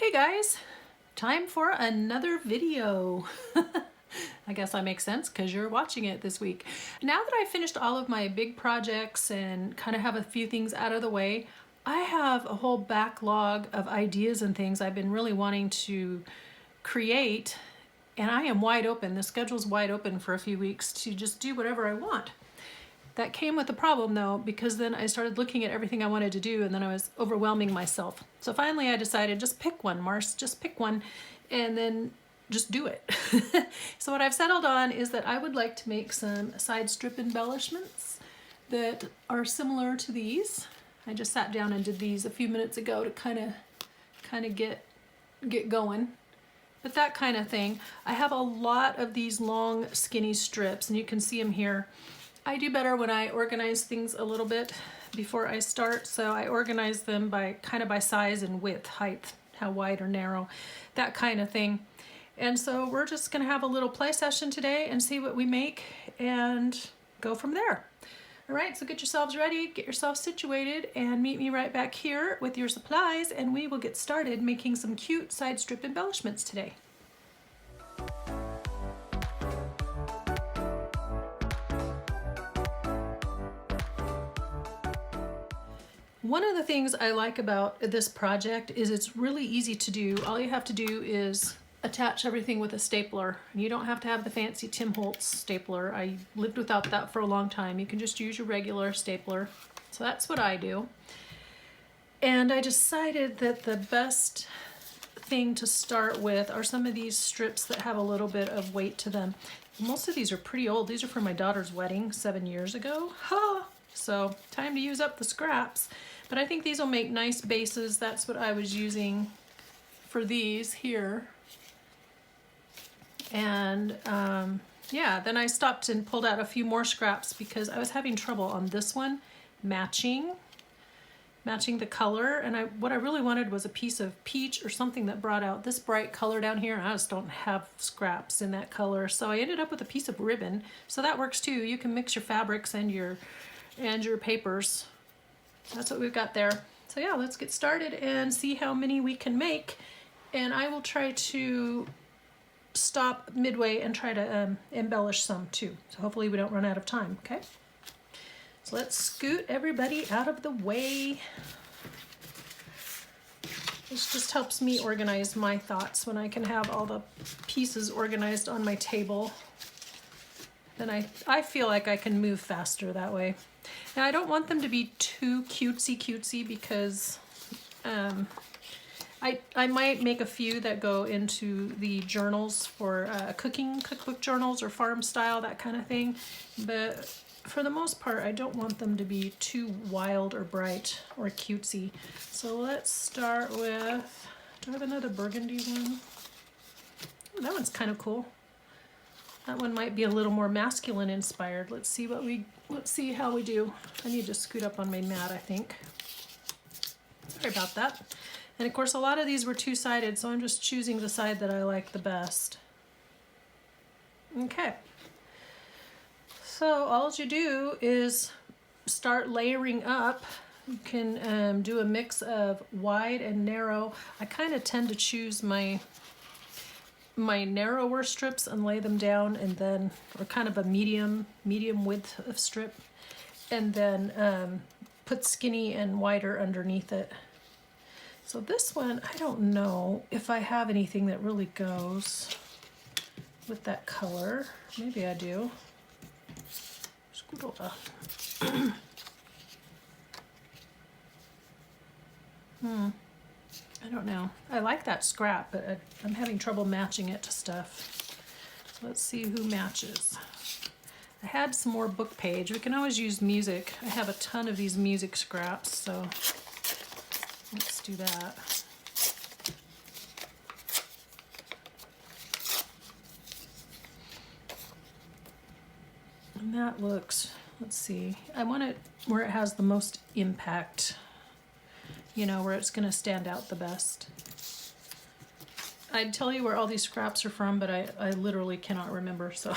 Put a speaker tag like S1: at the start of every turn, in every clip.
S1: Hey guys, time for another video. I guess that makes sense because you're watching it this week. Now that I've finished all of my big projects and kind of have a few things out of the way, I have a whole backlog of ideas and things I've been really wanting to create, and I am wide open. The schedule's wide open for a few weeks to just do whatever I want. That came with a problem though, because then I started looking at everything I wanted to do and then I was overwhelming myself. So finally I decided, just pick one, Mars, just pick one and then just do it. So what I've settled on is that I would like to make some side strip embellishments that are similar to these. I just sat down and did these a few minutes ago to kind of get going. But that kind of thing. I have a lot of these long skinny strips and you can see them here. I do better when I organize things a little bit before I start, so I organize them by kind of by size and width, height, how wide or narrow, that kind of thing. And so we're just gonna have a little play session today and see what we make and go from there. All right, so get yourselves ready, get yourselves situated, and meet me right back here with your supplies, and we will get started making some cute side strip embellishments today. One of the things I like about this project is it's really easy to do. All you have to do is attach everything with a stapler. You don't have to have the fancy Tim Holtz stapler. I lived without that for a long time. You can just use your regular stapler. So that's what I do. And I decided that the best thing to start with are some of these strips that have a little bit of weight to them. Most of these are pretty old. These are from my daughter's wedding 7 years ago. Ha! So time to use up the scraps. But I think these will make nice bases. That's what I was using for these here. And yeah, then I stopped and pulled out a few more scraps because I was having trouble on this one matching the color. And what I really wanted was a piece of peach or something that brought out this bright color down here. I just don't have scraps in that color. So I ended up with a piece of ribbon. So that works too. You can mix your fabrics and your papers. That's what we've got there. So yeah, let's get started and see how many we can make. And I will try to stop midway and try to embellish some too. So hopefully we don't run out of time, okay? So let's scoot everybody out of the way. This just helps me organize my thoughts when I can have all the pieces organized on my table. Then I feel like I can move faster that way. Now I don't want them to be too cutesy because I might make a few that go into the journals for cookbook journals or farm style, that kind of thing. But for the most part, I don't want them to be too wild or bright or cutesy. So let's start with, do I have another burgundy one? Oh, that one's kind of cool. That one might be a little more masculine inspired. Let's see how we do. I need to scoot up on my mat, I think. Sorry about that. And of course, a lot of these were two-sided, so I'm just choosing the side that I like the best. Okay. So all you do is start layering up. You can do a mix of wide and narrow. I kind of tend to choose my narrower strips and lay them down, and then, or kind of a medium width of strip, and then put skinny and wider underneath it. So this one, I don't know if I have anything that really goes with that color. Maybe I do. Scoot over. I don't know. I like that scrap, but I'm having trouble matching it to stuff. So let's see who matches. I had some more book page. We can always use music. I have a ton of these music scraps, so let's do that. And that looks, let's see. I want it where it has the most impact. You know, where it's gonna stand out the best. I'd tell you where all these scraps are from, but I literally cannot remember, so.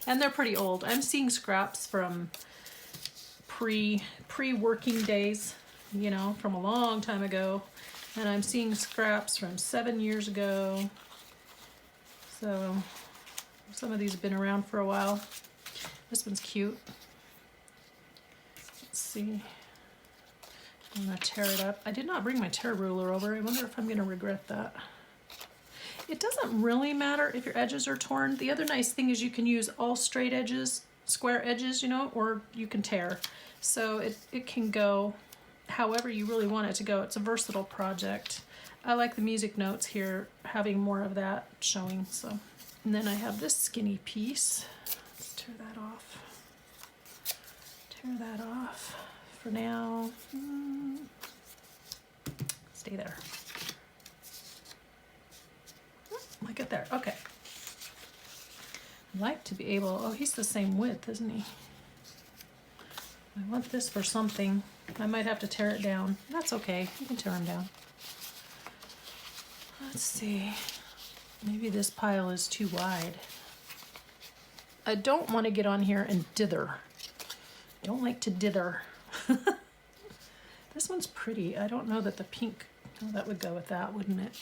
S1: And they're pretty old. I'm seeing scraps from pre-working days, you know, from a long time ago. And I'm seeing scraps from 7 years ago. So some of these have been around for a while. This one's cute. Let's see. I'm gonna tear it up. I did not bring my tear ruler over. I wonder if I'm gonna regret that. It doesn't really matter if your edges are torn. The other nice thing is you can use all straight edges, square edges, you know, or you can tear. So it can go however you really want it to go. It's a versatile project. I like the music notes here, having more of that showing. So, and then I have this skinny piece. Let's tear that off. Tear that off for now. Stay there. Like it there. Okay. I'd like to be able, oh, he's the same width, isn't he? I want this for something. I might have to tear it down. That's okay. You can tear them down. Let's see. Maybe this pile is too wide. I don't want to get on here and dither. Don't like to dither. This one's pretty. I don't know that the pink, oh, that would go with that, wouldn't it?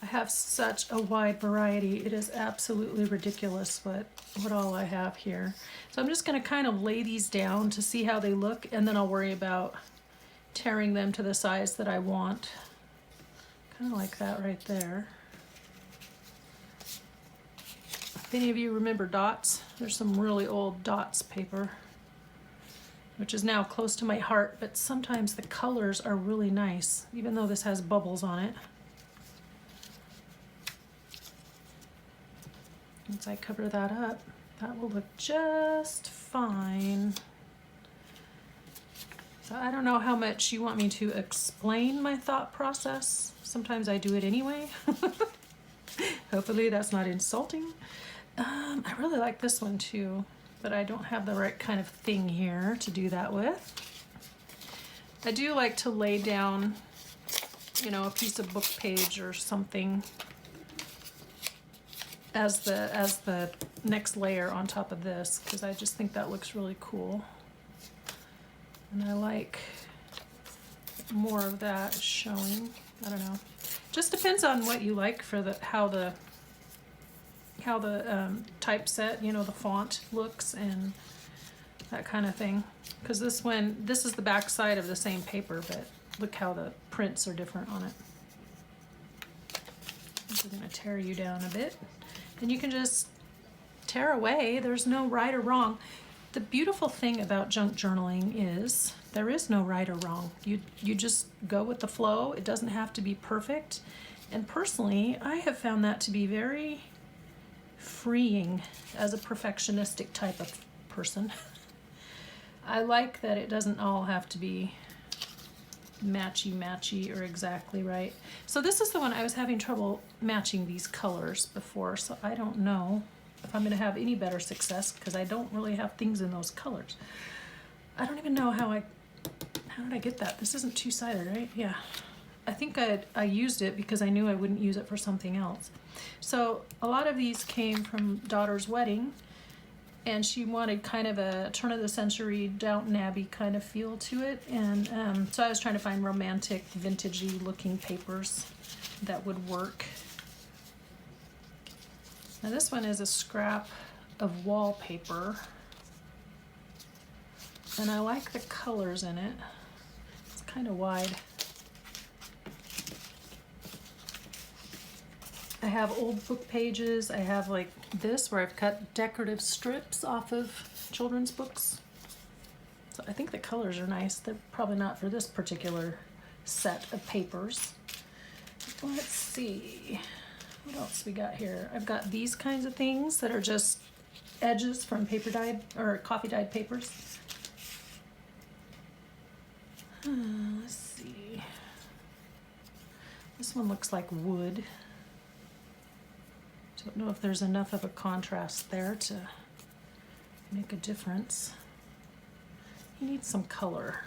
S1: I have such a wide variety. It is absolutely ridiculous what all I have here. So I'm just going to kind of lay these down to see how they look, and then I'll worry about tearing them to the size that I want. Kind of like that right there. If any of you remember Dots, there's some really old Dots paper, which is now close to my heart, but sometimes the colors are really nice, even though this has bubbles on it. Once I cover that up, that will look just fine. So I don't know how much you want me to explain my thought process. Sometimes I do it anyway. Hopefully that's not insulting. I really like this one too, but I don't have the right kind of thing here to do that with. I do like to lay down, you know, a piece of book page or something as the next layer on top of this, because I just think that looks really cool. And I like more of that showing. I don't know. Just depends on what you like for the how the typeset, you know, the font looks and that kind of thing. Because this is the back side of the same paper, but look how the prints are different on it. I'm going to tear you down a bit. And you can just tear away. There's no right or wrong. The beautiful thing about junk journaling is there is no right or wrong. You just go with the flow. It doesn't have to be perfect. And personally, I have found that to be very freeing as a perfectionistic type of person. I like that it doesn't all have to be matchy or exactly right. So this is the one I was having trouble matching these colors before, so I don't know if I'm going to have any better success because I don't really have things in those colors. I don't even know how did I get that? This isn't two-sided, right? Yeah. I think I used it because I knew I wouldn't use it for something else. So a lot of these came from daughter's wedding, and she wanted kind of a turn-of-the-century Downton Abbey kind of feel to it. And so I was trying to find romantic, vintagey looking papers that would work. Now this one is a scrap of wallpaper. And I like the colors in it. It's kind of wide. I have old book pages. I have like this where I've cut decorative strips off of children's books. So I think the colors are nice. They're probably not for this particular set of papers. Let's see. What else we got here? I've got these kinds of things that are just edges from paper dyed or coffee dyed papers. Let's see. This one looks like wood. Don't know if there's enough of a contrast there to make a difference. You need some color.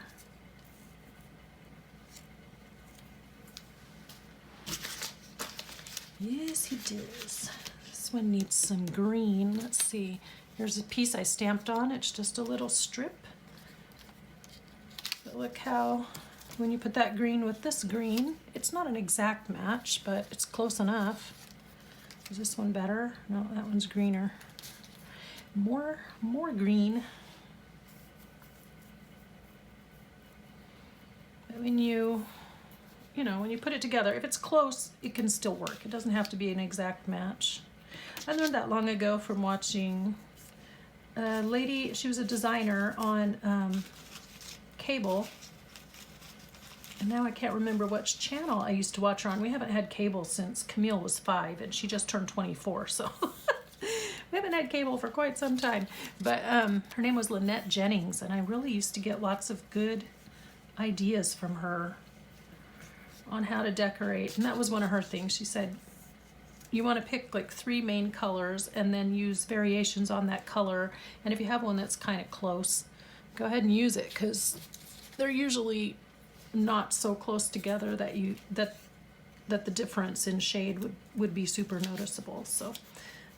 S1: Yes, he does. This one needs some green. Let's see. Here's a piece I stamped on. It's just a little strip. But look how, when you put that green with this green, it's not an exact match, but it's close enough. Is this one better? No, that one's greener. More green. But when you know, when you put it together, if it's close, it can still work. It doesn't have to be an exact match. I learned that long ago from watching a lady, she was a designer on cable. And now I can't remember which channel I used to watch her on. We haven't had cable since Camille was 5 and she just turned 24, so we haven't had cable for quite some time. But her name was Lynette Jennings, and I really used to get lots of good ideas from her on how to decorate. And that was one of her things. She said, you want to pick like 3 main colors and then use variations on that color. And if you have one that's kind of close, go ahead and use it, because they're usually not so close together that that the difference in shade would be super noticeable. So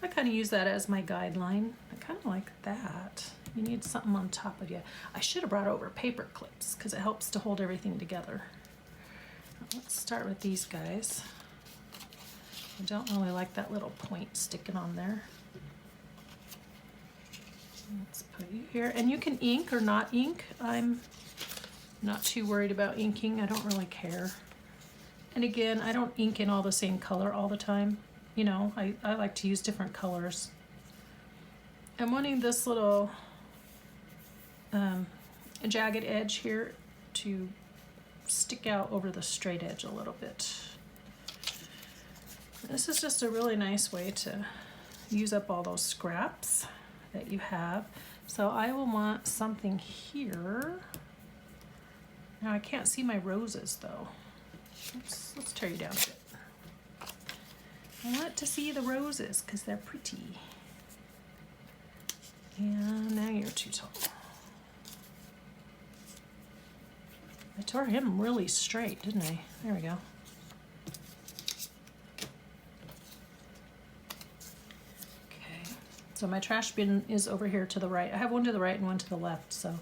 S1: I kind of use that as my guideline. I kind of like that. You need something on top of you. I should have brought over paper clips because it helps to hold everything together. Let's start with these guys. I don't really like that little point sticking on there. Let's put you here. And you can ink or not ink. I'm not too worried about inking. I don't really care. And again, I don't ink in all the same color all the time. You know, I like to use different colors. I'm wanting this little jagged edge here to stick out over the straight edge a little bit. This is just a really nice way to use up all those scraps that you have. So I will want something here. Now I can't see my roses though. Let's tear you down a bit. I want to see the roses because they're pretty. And now you're too tall. I tore him really straight, didn't I? There we go. Okay, so my trash bin is over here to the right. I have one to the right and one to the left, so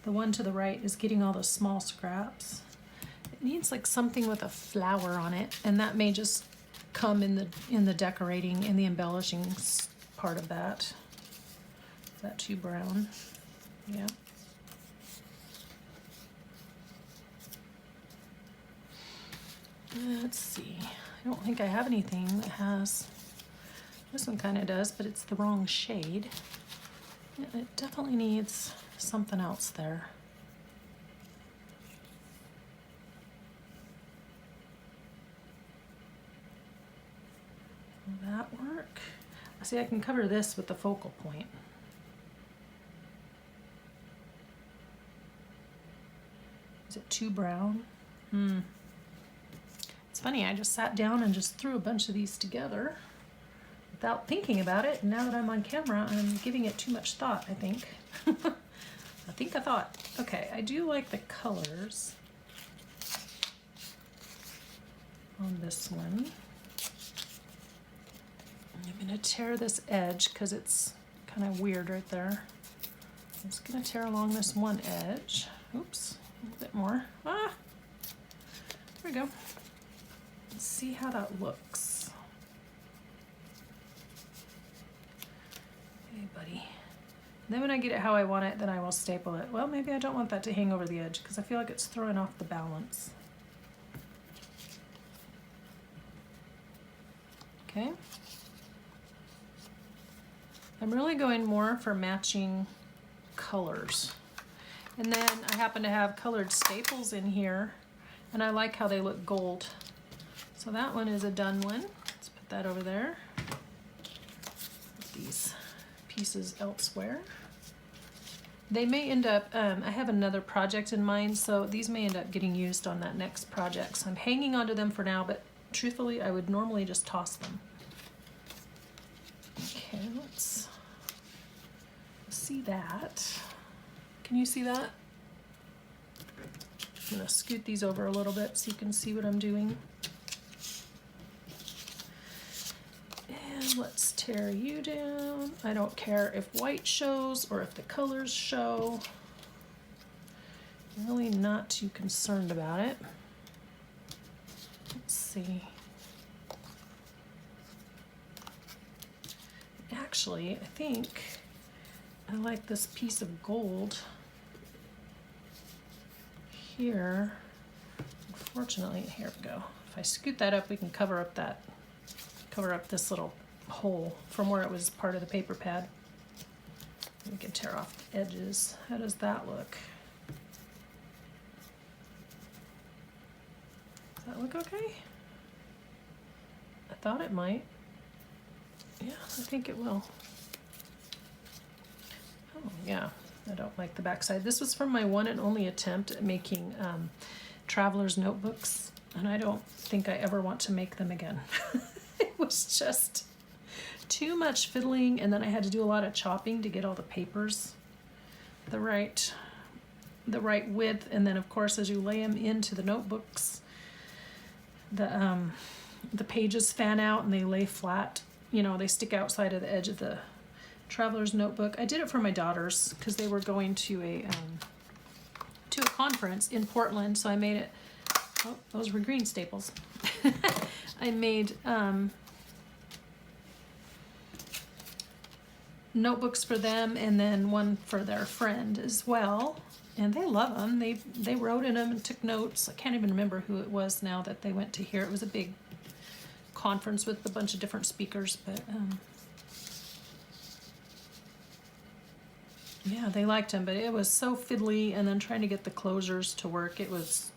S1: the one to the right is getting all those small scraps. It needs like something with a flower on it, and that may just come in the decorating, in the embellishing part of that. Is that too brown? Yeah. Let's see. I don't think I have anything that has, this one kind of does, but it's the wrong shade. Yeah, it definitely needs something else there. Will that work? See, I can cover this with the focal point. Is it too brown? It's funny, I just sat down and just threw a bunch of these together without thinking about it. And now that I'm on camera, I'm giving it too much thought, I think. I thought. Okay, I do like the colors on this one. I'm going to tear this edge because it's kind of weird right there. I'm just going to tear along this one edge. Oops, a little bit more. Ah, there we go. Let's see how that looks. Hey, buddy. And then when I get it how I want it, then I will staple it. Well, maybe I don't want that to hang over the edge because I feel like it's throwing off the balance. Okay. I'm really going more for matching colors. And then I happen to have colored staples in here, and I like how they look gold. So that one is a done one. Let's put that over there. Put these pieces elsewhere. They may end up, I have another project in mind, so these may end up getting used on that next project. So I'm hanging onto them for now, but truthfully, I would normally just toss them. Okay, let's see that. Can you see that? I'm gonna scoot these over a little bit so you can see what I'm doing. And let's tear you down. I don't care if white shows or if the colors show. I'm really not too concerned about it. Let's see. Actually, I think I like this piece of gold here. Unfortunately, here we go. If I scoot that up, we can cover up this little hole from where it was part of the paper pad. We can tear off the edges. How does that look? Does that look okay? I thought it might. Yeah, I think it will. Oh, yeah. I don't like the backside. This was from my one and only attempt at making traveler's notebooks, and I don't think I ever want to make them again. It was just too much fiddling, and then I had to do a lot of chopping to get all the papers the right width, and then of course as you lay them into the notebooks, the pages fan out and they lay flat. You know, they stick outside of the edge of the traveler's notebook. I did it for my daughters because they were going to a conference in Portland, so I made it. Oh, those were green staples. I made notebooks for them and then one for their friend as well, and they love them. They wrote in them and took notes. I can't even remember who it was now that they went to hear. It was a big conference with a bunch of different speakers, but yeah, they liked them, but it was so fiddly, and then trying to get the closures to work, it was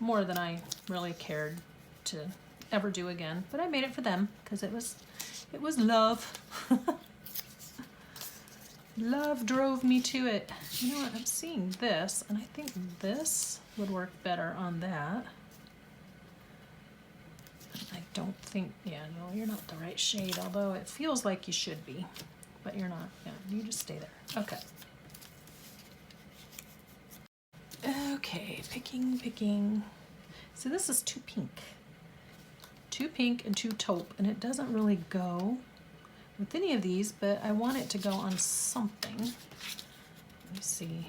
S1: more than I really cared to ever do again. But I made it for them because it was love. Love drove me to it. You know what, I'm seeing this, and I think this would work better on that. I don't think, yeah, no, you're not the right shade, although it feels like you should be, but you're not. Yeah, you just stay there. Okay. Okay, picking. So this is too pink and too taupe, and it doesn't really go with any of these, but I want it to go on something. Let me see.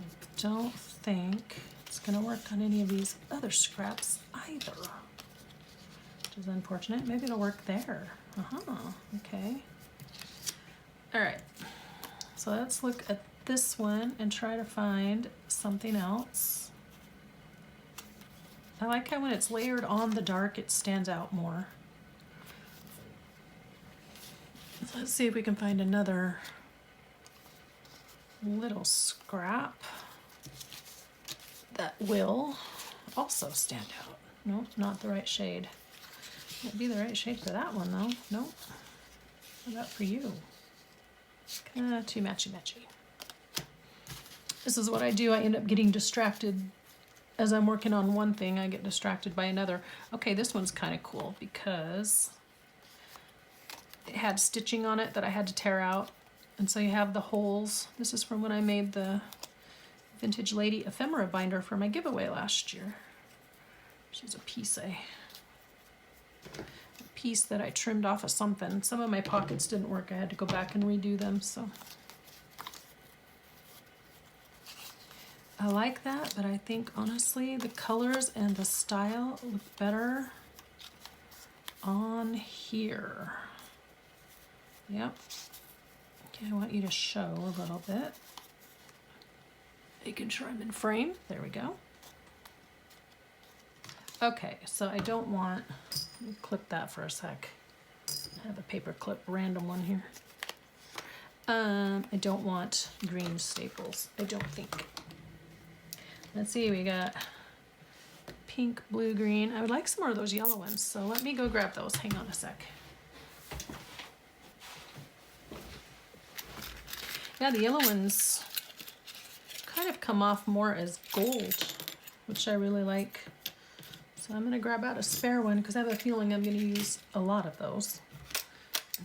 S1: I don't think it's gonna work on any of these other scraps either, which is unfortunate. Maybe it'll work there. Okay. All right, so let's look at this one and try to find something else. I like how when it's layered on the dark, it stands out more. So let's see if we can find another little scrap that will also stand out. Nope, not the right shade. Might be the right shade for that one though. Nope. How about for you? Too matchy-matchy. This is what I do. I end up getting distracted as I'm working on one thing. I get distracted by another. Okay, this one's kind of cool because it had stitching on it that I had to tear out, and so you have the holes. This is from when I made the Vintage Lady ephemera binder for my giveaway last year. She's a piece that I trimmed off of something. Some of my pockets didn't work. I had to go back and redo them, so. I like that, but I think honestly the colors and the style look better on here. Yep. Okay, I want you to show a little bit. Making sure I'm in frame. There we go. Okay, so I don't want, let me clip that for a sec. I have a paper clip, random one here. I don't want green staples, I don't think. Let's see, we got pink, blue, green. I would like some more of those yellow ones, so let me go grab those. Hang on a sec. Yeah, the yellow ones kind of come off more as gold, which I really like. So I'm gonna grab out a spare one because I have a feeling I'm gonna use a lot of those.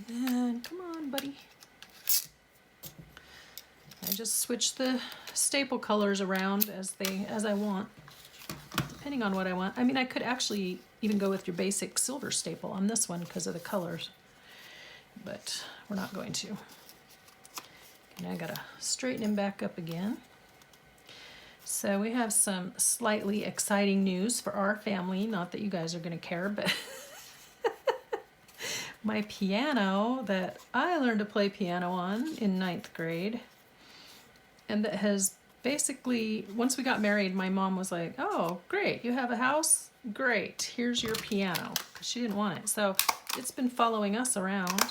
S1: And then, come on, buddy. I just switch the staple colors around as I want, depending on what I want. I mean, I could actually even go with your basic silver staple on this one because of the colors, but we're not going to. And I gotta straighten him back up again. So we have some slightly exciting news for our family. Not that you guys are gonna care, but my piano that I learned to play piano on in 9th grade, and that has basically, once we got married, my mom was like, oh, great, you have a house? Great, here's your piano, because she didn't want it. So it's been following us around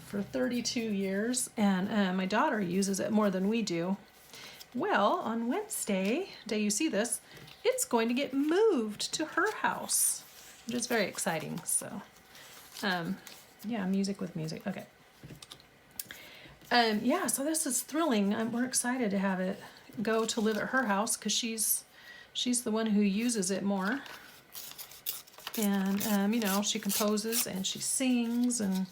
S1: for 32 years, and my daughter uses it more than we do. Well, on Wednesday, day you see this, it's going to get moved to her house, which is very exciting. So, yeah, music with music. Okay. Yeah, so this is thrilling. We're excited to have it go to live at her house because she's the one who uses it more. And, you know, she composes and she sings and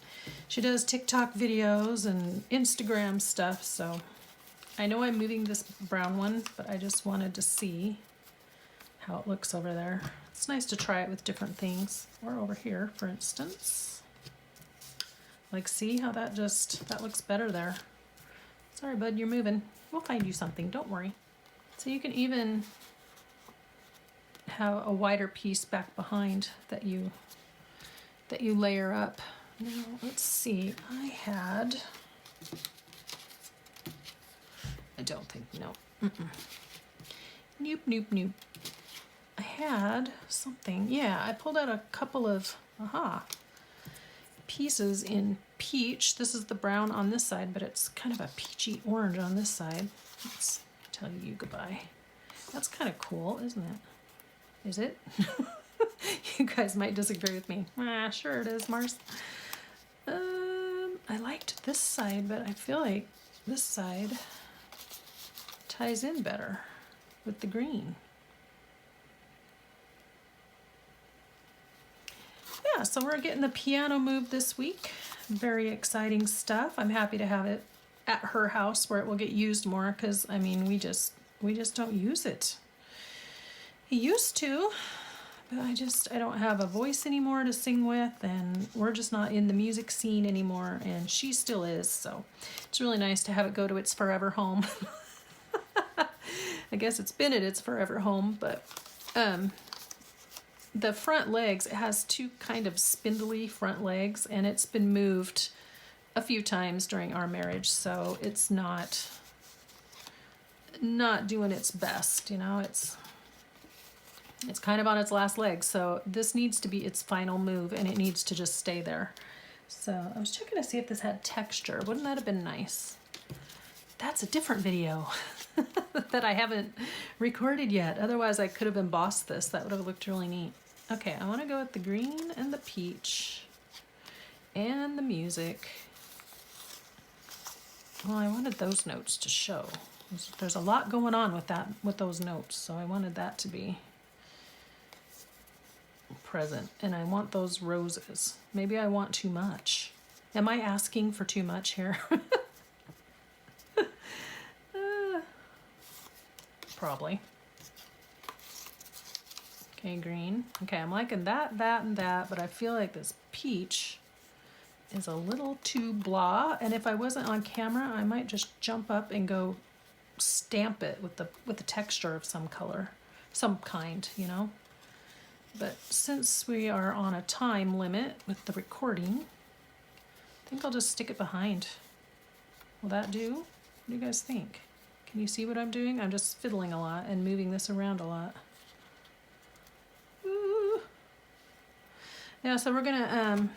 S1: she does TikTok videos and Instagram stuff. So I know I'm moving this brown one, but I just wanted to see how it looks over there. It's nice to try it with different things. Or over here, for instance. Like, see how that looks better there. Sorry, bud, you're moving. We'll find you something, don't worry. So you can even have a wider piece back behind that you layer up. Now, let's see, I don't think, no. Nope, nope, nope. I had something, yeah, I pulled out a couple of, pieces in peach. This is the brown on this side, but it's kind of a peachy orange on this side. Let's tell you goodbye. That's kind of cool, isn't it? Is it? You guys might disagree with me. Sure it is, Mars. I liked this side, but I feel like this side ties in better with the green. Yeah, so we're getting the piano moved this week. Very exciting stuff. I'm happy to have it at her house where it will get used more because, I mean, we just don't use it. He used to, but I don't have a voice anymore to sing with, and we're just not in the music scene anymore, and she still is, so it's really nice to have it go to its forever home. I guess it's been at its forever home, but the front legs, it has two kind of spindly front legs, and it's been moved a few times during our marriage, so it's not doing its best, you know. It's kind of on its last leg, so this needs to be its final move, and it needs to just stay there. So I was checking to see if this had texture. Wouldn't that have been nice? That's a different video that I haven't recorded yet. Otherwise, I could have embossed this. That would have looked really neat. Okay, I want to go with the green and the peach and the music. Well, I wanted those notes to show. There's a lot going on with those notes, so I wanted that to be present. And I want those roses. Maybe I want too much. Am I asking for too much here? Probably. Okay, green. Okay, I'm liking that, and that, but I feel like this peach is a little too blah, and if I wasn't on camera, I might just jump up and go stamp it with the texture of some color, some kind, you know. But since we are on a time limit with the recording, I think I'll just stick it behind. Will that do? What do you guys think? Can you see what I'm doing? I'm just fiddling a lot and moving this around a lot. Ooh. Yeah, so we're gonna,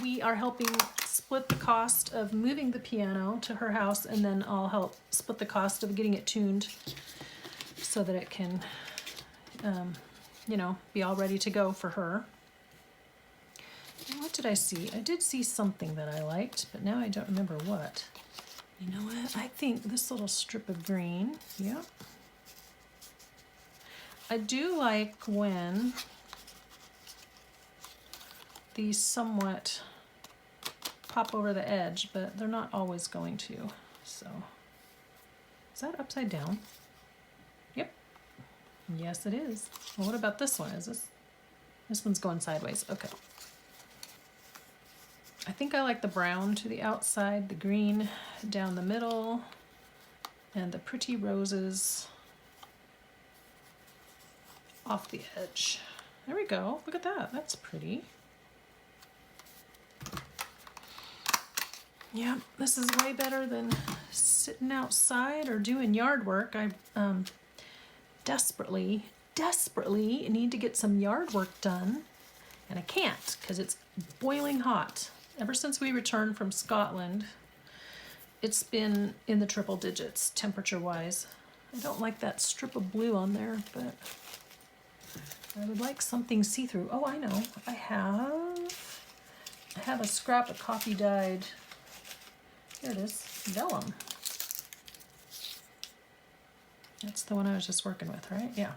S1: we are helping split the cost of moving the piano to her house, and then I'll help split the cost of getting it tuned so that it can, you know, be all ready to go for her. And what did I see? I did see something that I liked, but now I don't remember what. You know what? I think this little strip of green, yep. I do like when these somewhat pop over the edge, but they're not always going to. So, is that upside down? Yep. Yes, it is. Well, what about this one? Is this one's going sideways? Okay. I think I like the brown to the outside, the green down the middle, and the pretty roses off the edge. There we go. Look at that. That's pretty. Yeah, this is way better than sitting outside or doing yard work. I desperately need to get some yard work done, and I can't because it's boiling hot. Ever since we returned from Scotland, it's been in the triple digits temperature-wise. I don't like that strip of blue on there, but I would like something see-through. Oh, I know. I have a scrap of coffee-dyed, here it is, vellum. That's the one I was just working with, right? Yeah.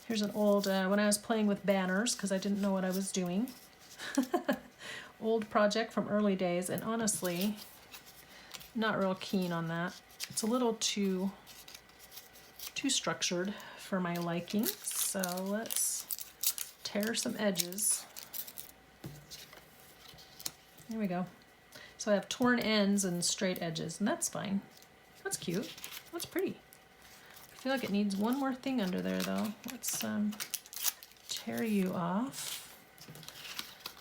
S1: Here's an old, when I was playing with banners, because I didn't know what I was doing. Old project from early days, and honestly, not real keen on that. It's a little too structured for my liking, so let's tear some edges. There we go. So I have torn ends and straight edges, and that's fine. That's cute. That's pretty. I feel like it needs one more thing under there, though. Let's tear you off.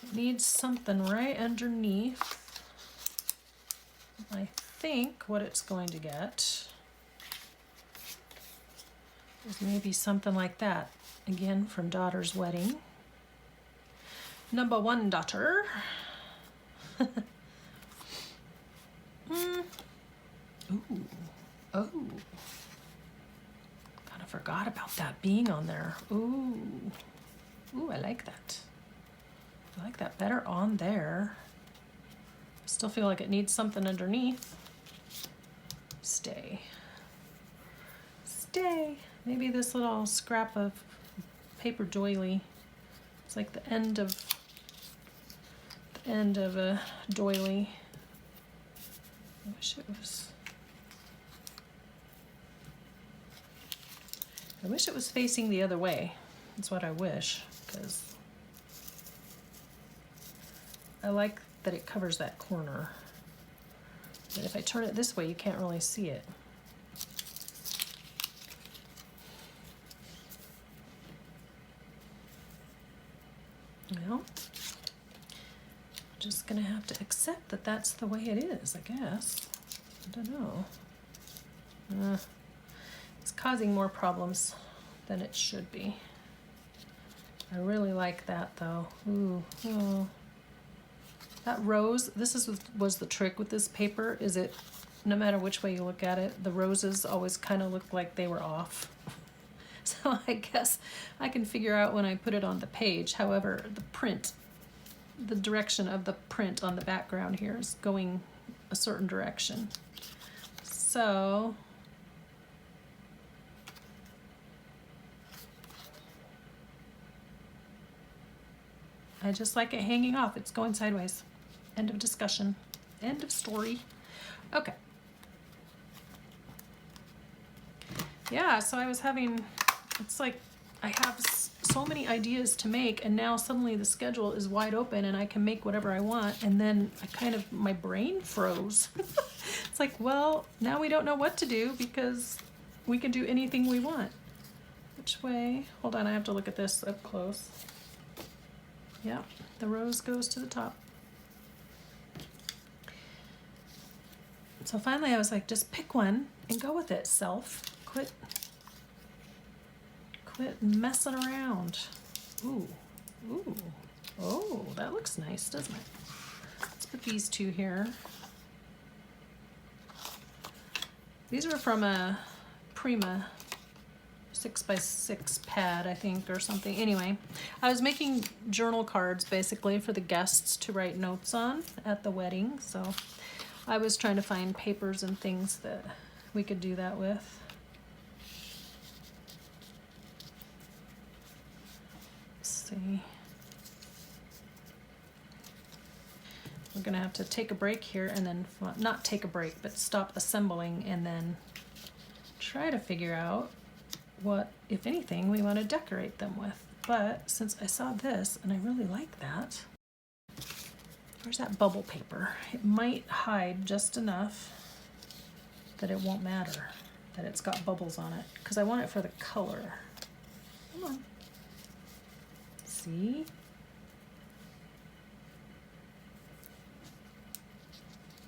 S1: It needs something right underneath. I think what it's going to get is maybe something like that. Again, from daughter's wedding. Number one daughter. Ooh. Oh. Kind of forgot about that being on there. Ooh. Ooh, I like that. I like that better on there. Still feel like it needs something underneath. Stay. Stay. Maybe this little scrap of paper doily. It's like the end of a doily. I wish it was facing the other way. That's what I wish, because I like that it covers that corner. But if I turn it this way, you can't really see it. Well, just gonna have to accept that that's the way it is, I guess. I don't know. It's causing more problems than it should be. I really like that though. Ooh, oh. That rose, was the trick with this paper, is it, no matter which way you look at it, the roses always kind of look like they were off. So I guess I can figure out when I put it on the page. However, the print, the direction of the print on the background here is going a certain direction. So I just like it hanging off. It's going sideways. End of discussion. End of story. Okay. Yeah, so I was having, it's like I have so many ideas to make, and now suddenly the schedule is wide open and I can make whatever I want, and then my brain froze. It's like, well, now we don't know what to do because we can do anything we want. Which way? Hold on, I have to look at this up close. Yeah, the rose goes to the top. So finally I was like, just pick one and go with it, self. Quit messing around. Ooh, ooh, oh, that looks nice, doesn't it? Let's put these two here. These were from a Prima 6x6 pad, I think, or something. Anyway, I was making journal cards basically for the guests to write notes on at the wedding, so I was trying to find papers and things that we could do that with. Let's see. We're gonna have to take a break here and then, well, not take a break, but stop assembling and then try to figure out what, if anything, we want to decorate them with. But since I saw this and I really like that, where's that bubble paper? It might hide just enough that it won't matter that it's got bubbles on it, because I want it for the color. Come on. See?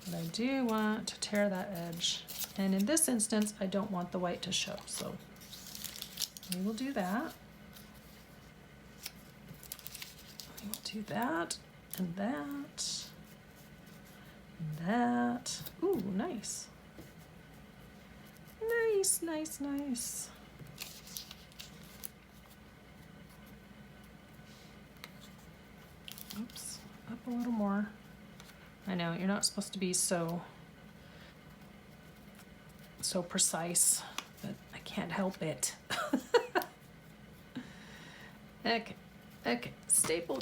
S1: But I do want to tear that edge. And in this instance, I don't want the white to show, so we will do that. We will do that, and that, and that. Ooh, nice. Nice, nice, nice. Oops, up a little more. I know, you're not supposed to be so precise, but I can't help it. Okay, staple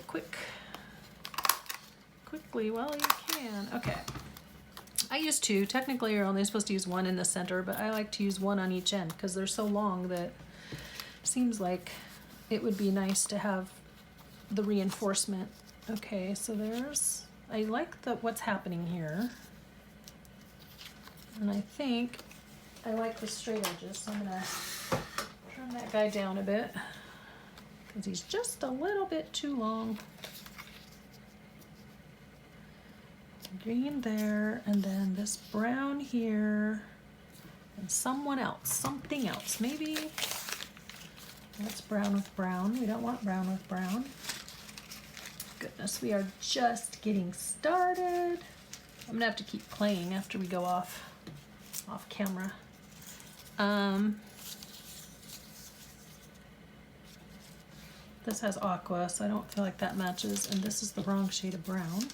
S1: quickly while you can. Okay, I use two. Technically you're only supposed to use one in the center, but I like to use one on each end because they're so long that it seems like it would be nice to have the reinforcement. Okay, so there's, I like what's happening here, and I think I like the straight edges, so I'm gonna turn that guy down a bit because he's just a little bit too long. Green there, and then this brown here, and something else. Maybe that's brown with brown. We don't want brown with brown. Goodness, we are just getting started. I'm gonna have to keep playing after we go off camera. This has aqua, so I don't feel like that matches, and this is the wrong shade of brown.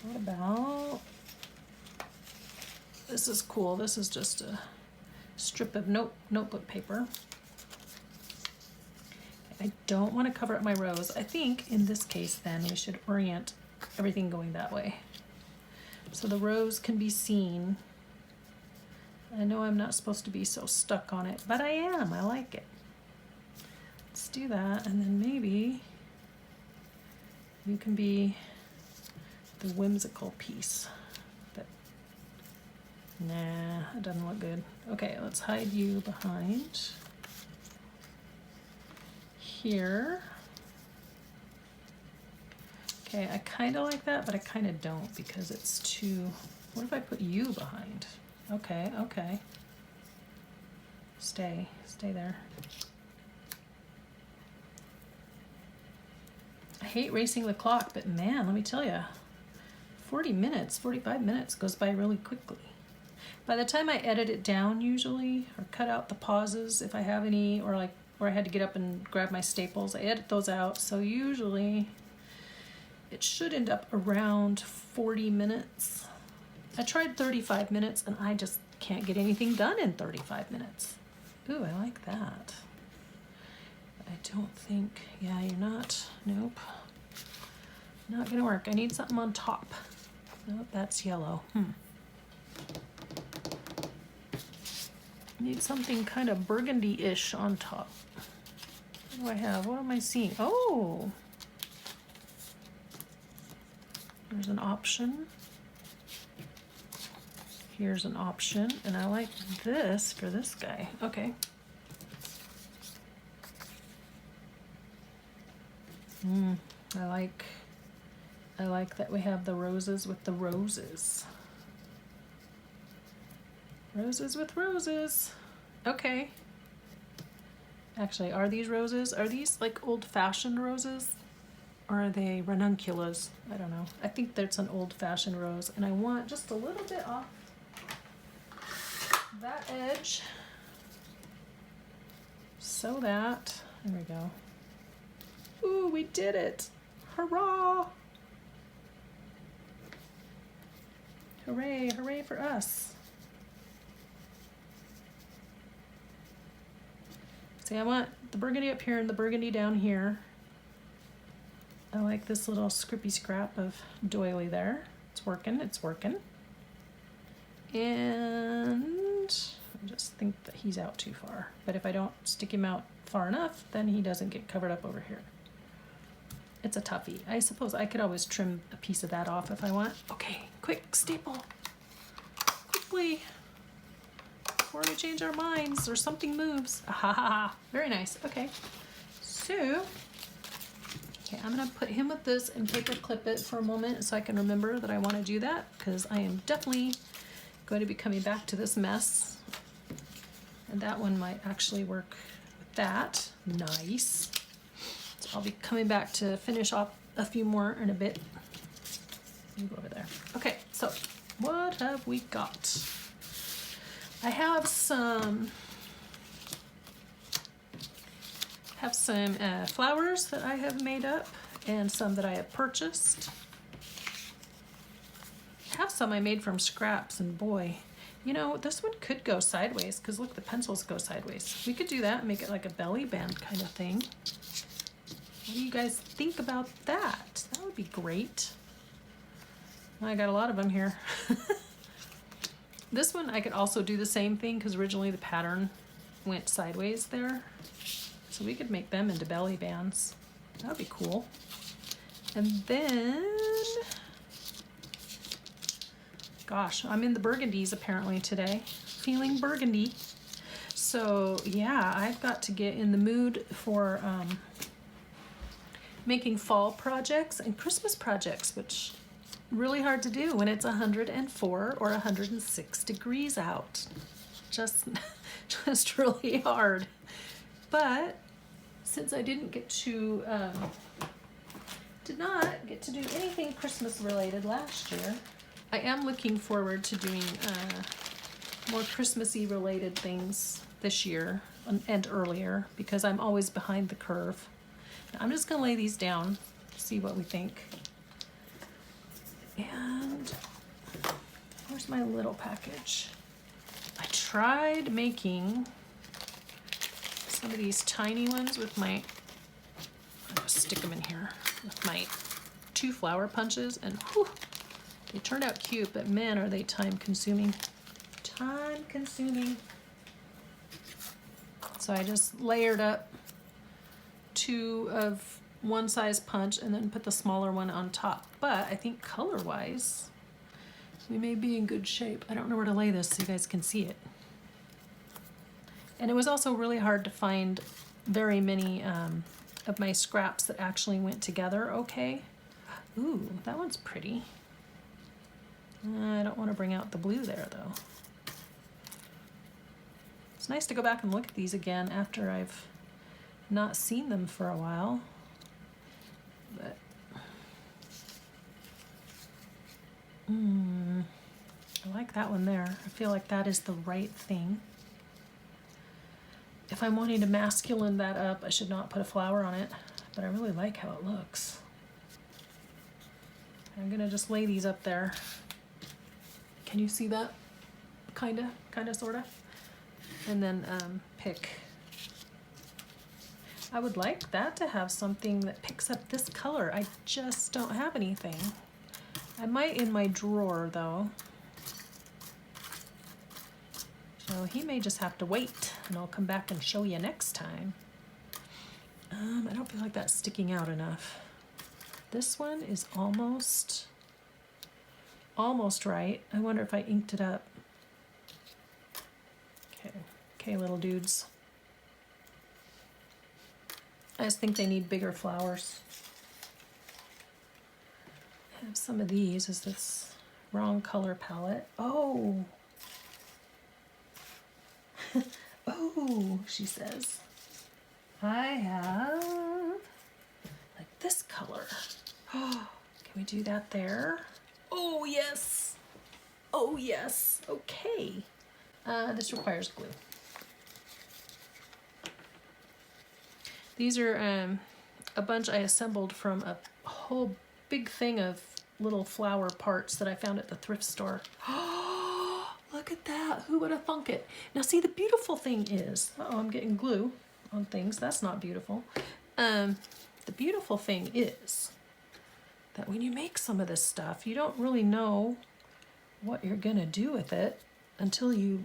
S1: What about, this is cool. This is just a strip of notebook paper. I don't want to cover up my rose. I think in this case then we should orient everything going that way, so the rose can be seen. I know I'm not supposed to be so stuck on it, but I am. I like it. Let's do that, and then maybe you can be the whimsical piece. But nah, it doesn't look good. Okay, let's hide you behind here. Okay, I kind of like that, but I kind of don't because it's too, what if I put you behind? Okay, okay. Stay there. I hate racing the clock, but man, let me tell you, 40 minutes, 45 minutes goes by really quickly. By the time I edit it down usually, or cut out the pauses if I have any, or like where I had to get up and grab my staples, I edit those out. So usually it should end up around 40 minutes. I tried 35 minutes and I just can't get anything done in 35 minutes. Ooh, I like that. I don't think, yeah, you're not, nope. Not gonna work. I need something on top. Nope, that's yellow. Need something kind of burgundy-ish on top. What do I have? What am I seeing? Oh! There's an option. Here's an option, and I like this for this guy. Okay. I like that we have the roses with the roses. Roses with roses. Okay. Actually, are these roses? Are these like old-fashioned roses? Or are they ranunculus? I don't know. I think that's an old-fashioned rose, and I want just a little bit off that edge so that, there we go. Ooh, we did it. Hurrah! Hooray, hooray for us. See, I want the burgundy up here and the burgundy down here. I like this little scrippy scrap of doily there. It's working, it's working. And I just think that he's out too far. But if I don't stick him out far enough, then he doesn't get covered up over here. It's a toughie. I suppose I could always trim a piece of that off if I want. Okay, quick, staple. Quickly. Before we change our minds or something moves. Ah, ha, ha, ha. Very nice. Okay. So, okay, I'm gonna put him with this and paper clip it for a moment so I can remember that I want to do that, because I am definitely going to be coming back to this mess. And that one might actually work with that. Nice. So I'll be coming back to finish off a few more in a bit. You go over there. Okay, so what have we got? I have some flowers that I have made up and some that I have purchased. I have some I made from scraps, and boy, you know, this one could go sideways because look, the pencils go sideways. We could do that and make it like a belly band kind of thing. What do you guys think about that? That would be great. I got a lot of them here. This one I could also do the same thing because originally the pattern went sideways there. So we could make them into belly bands. That would be cool. And then, gosh, I'm in the burgundies apparently today. Feeling burgundy. So yeah, I've got to get in the mood for making fall projects and Christmas projects, which really hard to do when it's 104 or 106 degrees out. Just really hard. But since I did not get to do anything Christmas related last year, I am looking forward to doing more Christmassy related things this year and earlier, because I'm always behind the curve. Now, I'm just gonna lay these down, see what we think. And where's my little package? I tried making some of these tiny ones with my, I'll just stick them in here, with my 2 flower punches, and whew, they turned out cute, but man, are they time consuming. Time consuming. So I just layered up 2 of one size punch and then put the smaller one on top. But I think color wise, we may be in good shape. I don't know where to lay this so you guys can see it. And it was also really hard to find very many of my scraps that actually went together okay. Ooh, that one's pretty. I don't want to bring out the blue there though. It's nice to go back and look at these again after I've not seen them for a while. But I like that one there. I feel like that is the right thing. If I'm wanting to masculine that up, I should not put a flower on it, but I really like how it looks. I'm gonna just lay these up there. Can you see that? Kinda, sorta. And then pick. I would like that to have something that picks up this color. I just don't have anything. I might in my drawer though. So he may just have to wait and I'll come back and show you next time. I don't feel like that's sticking out enough. This one is almost right. I wonder if I inked it up. Okay, little dudes. I just think they need bigger flowers. I have some of these. Is this wrong color palette? Oh. Oh, she says. I have like this color. Oh, can we do that there? Oh, yes. Oh, yes. Okay. This requires glue. These are a bunch I assembled from a whole big thing of little flower parts that I found at the thrift store. Oh, look at that. Who would have thunk it? Now see, the beautiful thing is, uh-oh, I'm getting glue on things. That's not beautiful. The beautiful thing is that when you make some of this stuff, you don't really know what you're gonna do with it until you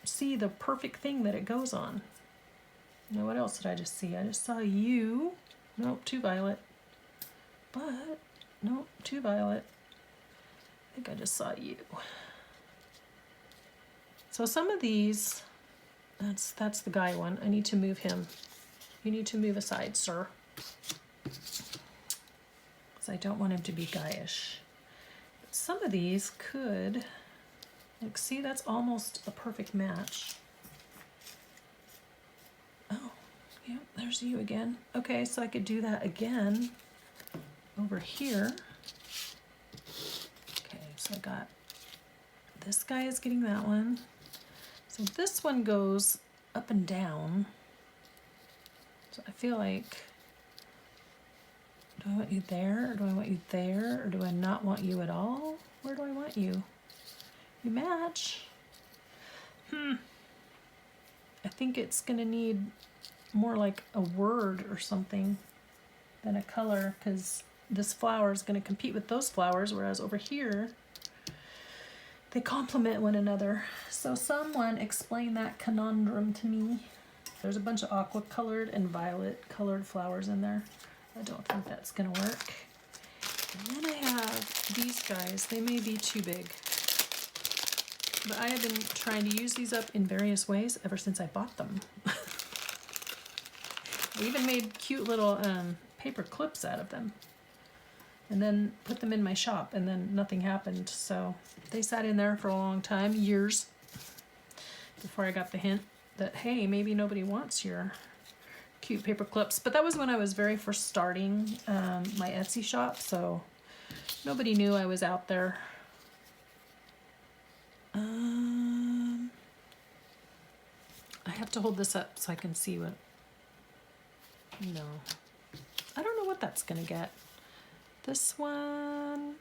S1: see the perfect thing that it goes on. Now what else did I just see? I just saw you. Nope, too violet. But, nope, too violet. I think I just saw you. So some of these, that's the guy one. I need to move him. You need to move aside, sir. Because I don't want him to be guyish. But some of these could, like, see, that's almost a perfect match. Oh, yeah, there's you again. Okay, so I could do that again over here. Okay, so I got, this guy is getting that one. So this one goes up and down. So I feel like, do I want you there, or do I want you there, or do I not want you at all? Where do I want you? You match. I think it's gonna need more like a word or something than a color, because this flower is gonna compete with those flowers, whereas over here, they complement one another. So someone explain that conundrum to me. There's a bunch of aqua colored and violet colored flowers in there. I don't think that's gonna work. And then I have these guys. They may be too big, but I have been trying to use these up in various ways ever since I bought them. I even made cute little paper clips out of them, and then put them in my shop, and then nothing happened. So they sat in there for a long time, years, before I got the hint that, hey, maybe nobody wants your cute paper clips. But that was when I was very first starting my Etsy shop, so nobody knew I was out there. I have to hold this up so I can see what, no. I don't know what that's gonna get. This one,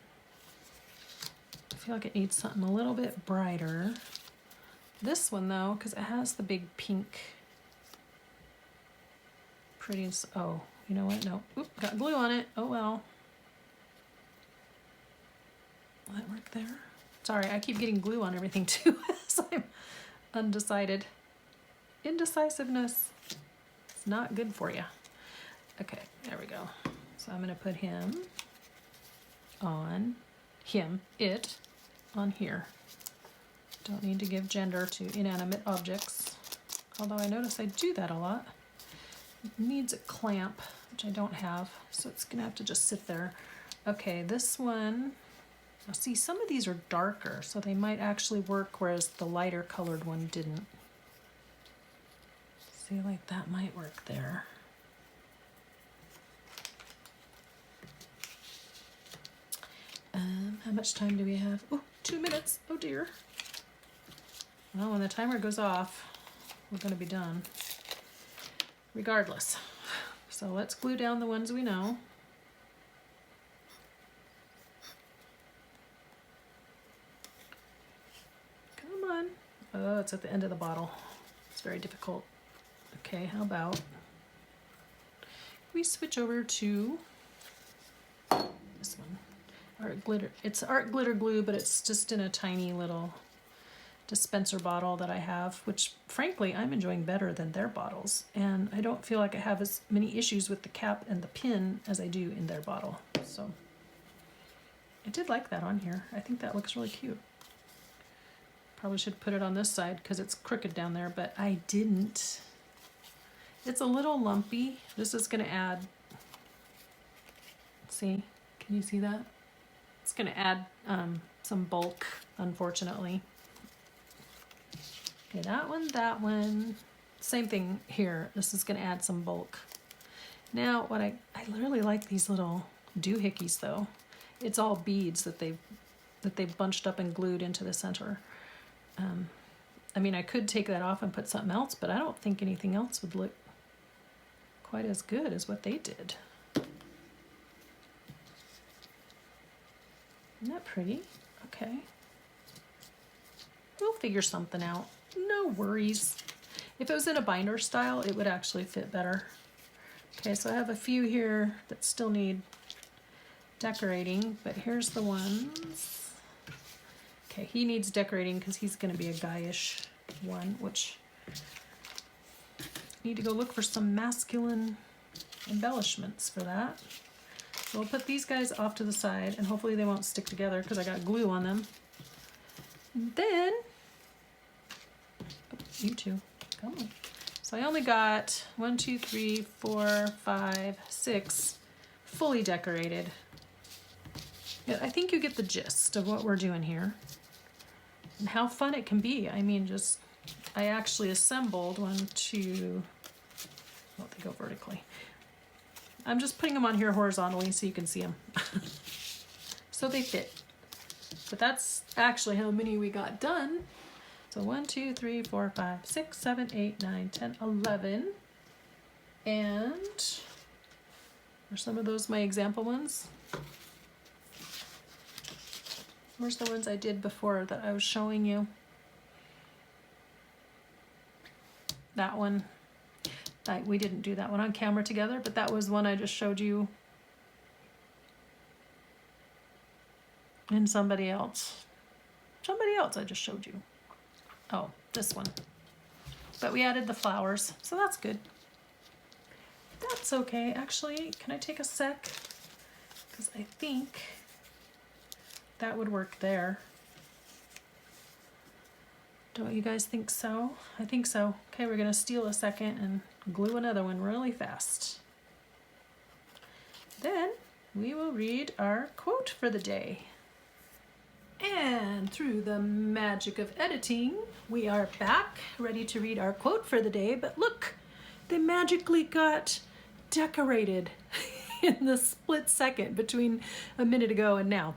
S1: I feel like it needs something a little bit brighter. This one though, because it has the big pink. Pretty, oh, you know what, no, oop, got glue on it, oh well. Will that work there? Sorry, I keep getting glue on everything too, so I'm undecided. Indecisiveness, it's not good for you. Okay, there we go. So I'm gonna put him on, it on here. Don't need to give gender to inanimate objects, although I notice I do that a lot. It needs a clamp, which I don't have, so it's gonna have to just sit there. Okay, this one, now see, some of these are darker, so they might actually work, whereas the lighter colored one didn't. See, like that might work there. How much time do we have? Oh, 2 minutes. Oh dear. Well, when the timer goes off, we're going to be done. Regardless. So let's glue down the ones we know. Come on. Oh, it's at the end of the bottle. It's very difficult. Okay, how about we switch over to this one. Art glitter. It's art glitter glue, but it's just in a tiny little dispenser bottle that I have, which frankly I'm enjoying better than their bottles, and I don't feel like I have as many issues with the cap and the pin as I do in their bottle. So I did like that on here. I think that looks really cute. Probably should put it on this side because it's crooked down there, but I didn't. It's a little lumpy. This is going to add, see, can you see that? It's going to add some bulk, unfortunately. Okay, that one, same thing here. This is going to add some bulk. Now, what I really like these little doohickeys though. It's all beads that they've bunched up and glued into the center. I mean, I could take that off and put something else, but I don't think anything else would look quite as good as what they did. Isn't that pretty? Okay. We'll figure something out. No worries. If it was in a binder style, it would actually fit better. Okay, so I have a few here that still need decorating, but here's the ones. Okay, he needs decorating because he's going to be a guyish one, which I need to go look for some masculine embellishments for that. So we'll put these guys off to the side, and hopefully they won't stick together because I got glue on them. And then, oh, you two, come on. So I only got 1, 2, 3, 4, 5, 6 fully decorated. Yeah, I think you get the gist of what we're doing here and how fun it can be. I mean, I actually assembled 1, 2, well, they go vertically. I'm just putting them on here horizontally so you can see them. So they fit. But that's actually how many we got done. So 1, 2, 3, 4, 5, 6, 7, 8, 9, 10, 11. And are some of those my example ones? Where's the ones I did before that I was showing you? That one. We didn't do that one on camera together, but that was one I just showed you. And somebody else. Somebody else I just showed you. Oh, this one. But we added the flowers, so that's good. That's okay. Actually, can I take a sec? Because I think that would work there. Don't you guys think so? I think so. Okay, we're gonna steal a second and glue another one really fast. Then we will read our quote for the day. And through the magic of editing, we are back, ready to read our quote for the day. But look, they magically got decorated in the split second between a minute ago and now.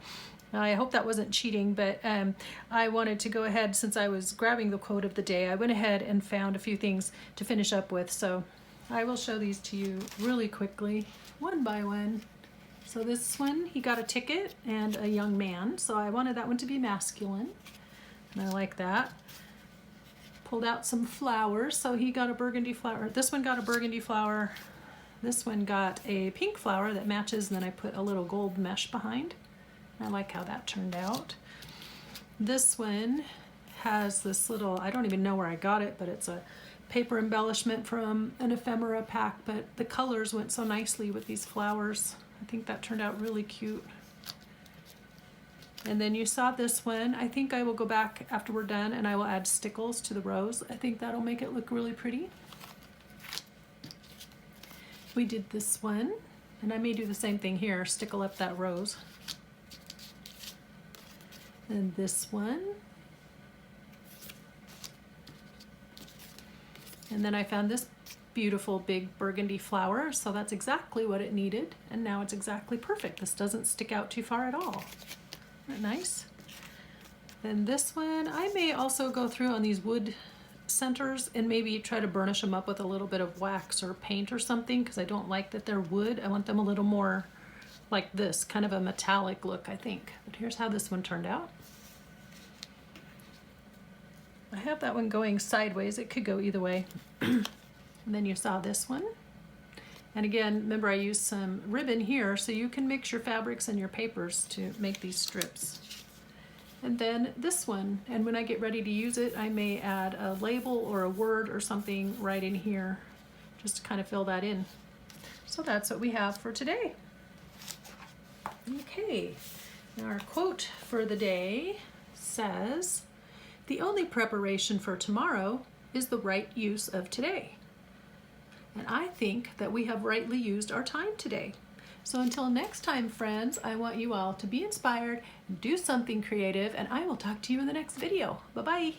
S1: I hope that wasn't cheating, but I wanted to go ahead, since I was grabbing the quote of the day, I went ahead and found a few things to finish up with. So I will show these to you really quickly, one by one. So this one, he got a ticket and a young man. So I wanted that one to be masculine, and I like that. Pulled out some flowers. So he got a burgundy flower. This one got a burgundy flower. This one got a pink flower that matches, and then I put a little gold mesh behind. I like how that turned out. This one has this little, I don't even know where I got it, but it's a paper embellishment from an ephemera pack, but the colors went so nicely with these flowers. I think that turned out really cute. And then you saw this one. I think I will go back after we're done and I will add stickles to the rose. I think that'll make it look really pretty. We did this one, and I may do the same thing here, stickle up that rose. And this one. And then I found this beautiful big burgundy flower, so that's exactly what it needed, and now it's exactly perfect. This doesn't stick out too far at all. Isn't that nice? Then this one, I may also go through on these wood centers and maybe try to burnish them up with a little bit of wax or paint or something, because I don't like that they're wood. I want them a little more like this, kind of a metallic look, I think. But here's how this one turned out. I have that one going sideways. It could go either way. And then you saw this one. And again, remember I used some ribbon here, so you can mix your fabrics and your papers to make these strips. And then this one, and when I get ready to use it, I may add a label or a word or something right in here, just to kind of fill that in. So that's what we have for today. Okay, now our quote for the day says, "The only preparation for tomorrow is the right use of today." And I think that we have rightly used our time today. So until next time, friends, I want you all to be inspired, do something creative, and I will talk to you in the next video. Bye-bye.